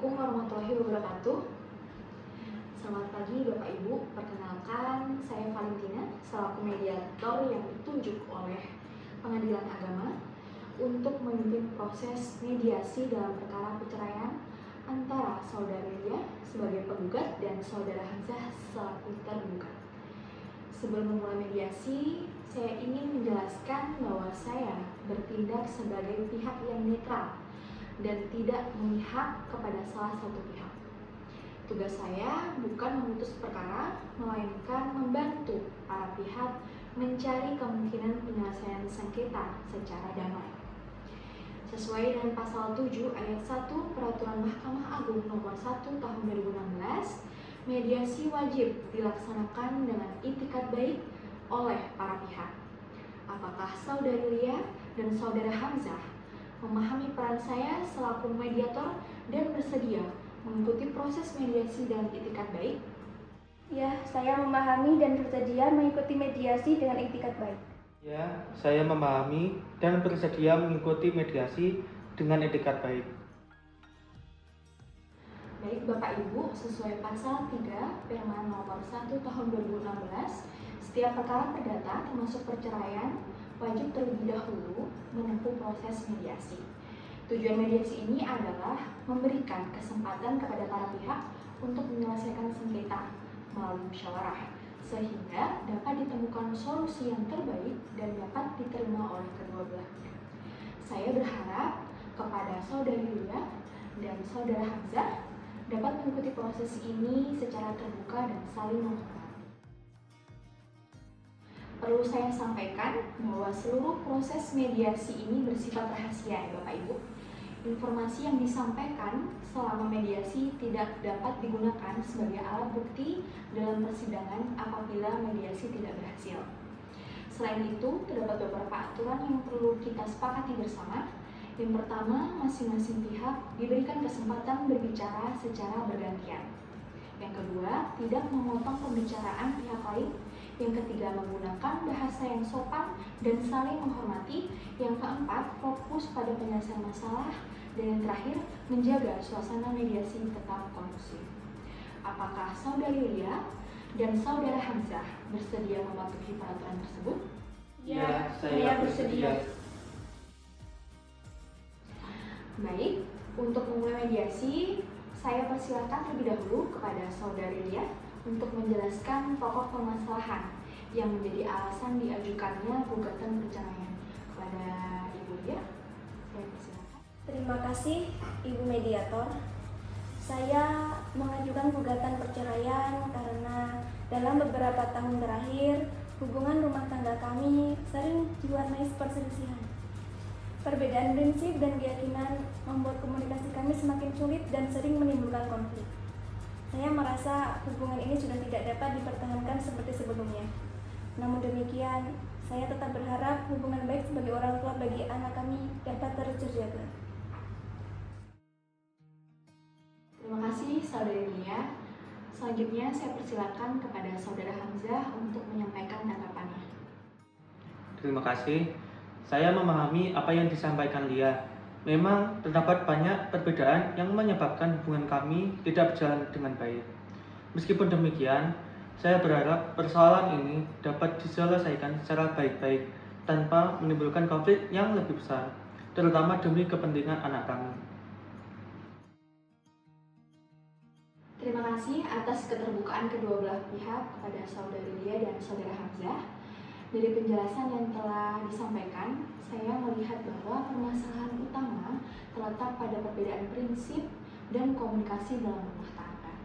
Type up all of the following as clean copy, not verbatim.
Assalamualaikum warahmatullahi wabarakatuh. Selamat pagi Bapak Ibu, perkenalkan saya Valentina selaku mediator yang ditunjuk oleh Pengadilan Agama untuk memimpin proses mediasi dalam perkara perceraian antara Saudari Lia sebagai penggugat dan Saudara Hamzah selaku tergugat. Sebelum memulai mediasi, saya ingin menjelaskan bahwa saya bertindak sebagai pihak yang netral dan tidak memihak kepada salah satu pihak. Tugas saya bukan memutus perkara, melainkan membantu para pihak mencari kemungkinan penyelesaian sengketa secara damai. Sesuai dengan pasal 7 ayat 1 Peraturan Mahkamah Agung nomor 1 tahun 2016, mediasi wajib dilaksanakan dengan itikat baik oleh para pihak. Apakah Saudari Lia dan Saudara Hamzah memahami peran saya selaku mediator dan bersedia mengikuti proses mediasi dengan itikat baik? Ya, saya memahami dan bersedia mengikuti mediasi dengan itikat baik. Ya, saya memahami dan bersedia mengikuti mediasi dengan itikat baik. Baik Bapak Ibu, sesuai pasal 3 Permen nomor 1 tahun 2016, setiap perkara perdata termasuk perceraian wajib terlebih dahulu menempuh proses mediasi. Tujuan mediasi ini adalah memberikan kesempatan kepada para pihak untuk menyelesaikan sengketa melalui musyawarah, sehingga dapat ditemukan solusi yang terbaik dan dapat diterima oleh kedua belah pihak. Saya berharap kepada Saudari Lia dan Saudara Hamzah dapat mengikuti proses ini secara terbuka dan saling menghormati. Perlu saya sampaikan bahwa seluruh proses mediasi ini bersifat rahasia ya Bapak Ibu. Informasi yang disampaikan selama mediasi tidak dapat digunakan sebagai alat bukti dalam persidangan apabila mediasi tidak berhasil. Selain itu, terdapat beberapa aturan yang perlu kita sepakati bersama. Yang pertama, masing-masing pihak diberikan kesempatan berbicara secara bergantian. Yang kedua, tidak memotong pembicaraan pihak lain. Yang ketiga, menggunakan bahasa yang sopan dan saling menghormati. Yang keempat, fokus pada penyelesaian masalah. Dan yang terakhir, menjaga suasana mediasi tetap kondusif. Apakah Saudari Lia dan Saudara Hamzah bersedia mematuhi peraturan tersebut? Ya, saya bersedia. Baik, untuk memulai mediasi, saya persilakan terlebih dahulu kepada Saudari Lia untuk menjelaskan pokok permasalahan yang menjadi alasan diajukannya gugatan perceraian. Kepada Ibu Lia, saya persilakan. Terima kasih, Ibu Mediator. Saya mengajukan gugatan perceraian karena dalam beberapa tahun terakhir, hubungan rumah tangga kami sering diwarnai perselisihan. Perbedaan prinsip dan keyakinan membuat komunikasi kami semakin sulit dan sering menimbulkan konflik. Saya merasa hubungan ini sudah tidak dapat dipertahankan seperti sebelumnya. Namun demikian, saya tetap berharap hubungan baik sebagai orang tua bagi anak kami dapat terus terjaga. Terima kasih Saudari Lia. Selanjutnya saya persilakan kepada Saudara Hamzah untuk menyampaikan tanggapannya. Terima kasih. Saya memahami apa yang disampaikan Lia. Memang terdapat banyak perbedaan yang menyebabkan hubungan kami tidak berjalan dengan baik. Meskipun demikian, saya berharap persoalan ini dapat diselesaikan secara baik-baik tanpa menimbulkan konflik yang lebih besar, terutama demi kepentingan anak kami. Terima kasih atas keterbukaan kedua belah pihak kepada Saudari Lia dan Saudara Hamzah. Dari penjelasan yang telah disampaikan, saya melihat bahwa permasalahan utama terletak pada perbedaan prinsip dan komunikasi dalam rumah tangga.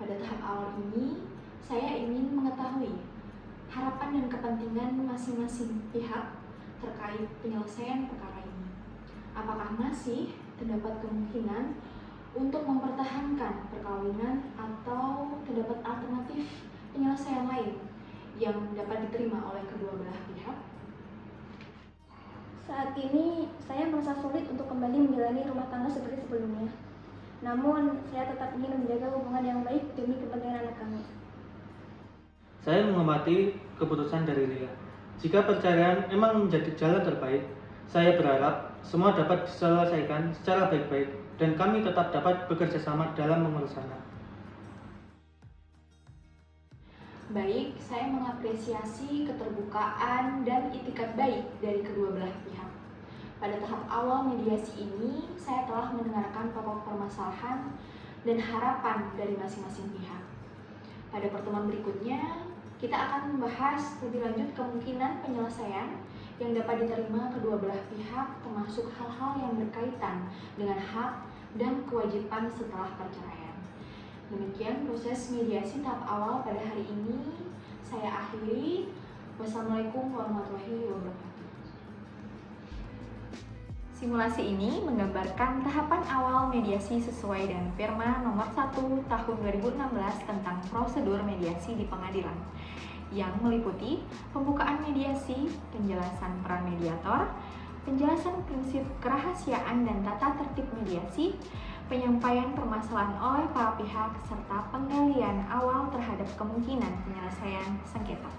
Pada tahap awal ini, saya ingin mengetahui harapan dan kepentingan masing-masing pihak terkait penyelesaian perkara ini. Apakah masih terdapat kemungkinan untuk mempertahankan perkawinan atau terdapat alternatif penyelesaian lain yang dapat diterima oleh kedua belah pihak? Saat ini, saya merasa sulit untuk kembali menjalani rumah tangga seperti sebelumnya. Namun, saya tetap ingin menjaga hubungan yang baik demi kepentingan anak kami. Saya menghormati keputusan dari Lia. Jika perceraian memang menjadi jalan terbaik, saya berharap semua dapat diselesaikan secara baik-baik dan kami tetap dapat bekerja sama dalam mengurusnya. Baik, saya mengapresiasi keterbukaan dan itikat baik dari kedua belah pihak. Pada tahap awal mediasi ini, saya telah mendengarkan pokok permasalahan dan harapan dari masing-masing pihak. Pada pertemuan berikutnya, kita akan membahas lebih lanjut kemungkinan penyelesaian yang dapat diterima kedua belah pihak, termasuk hal-hal yang berkaitan dengan hak dan kewajiban setelah perceraian. Demikian proses mediasi tahap awal pada hari ini. Saya akhiri. Wassalamualaikum warahmatullahi wabarakatuh. Simulasi ini menggambarkan tahapan awal mediasi sesuai dengan Perma nomor 1 tahun 2016 tentang prosedur mediasi di pengadilan, yang meliputi pembukaan mediasi, penjelasan peran mediator, penjelasan prinsip kerahasiaan dan tata tertib mediasi, penyampaian permasalahan oleh para pihak, serta penggalian awal terhadap kemungkinan penyelesaian sengketa.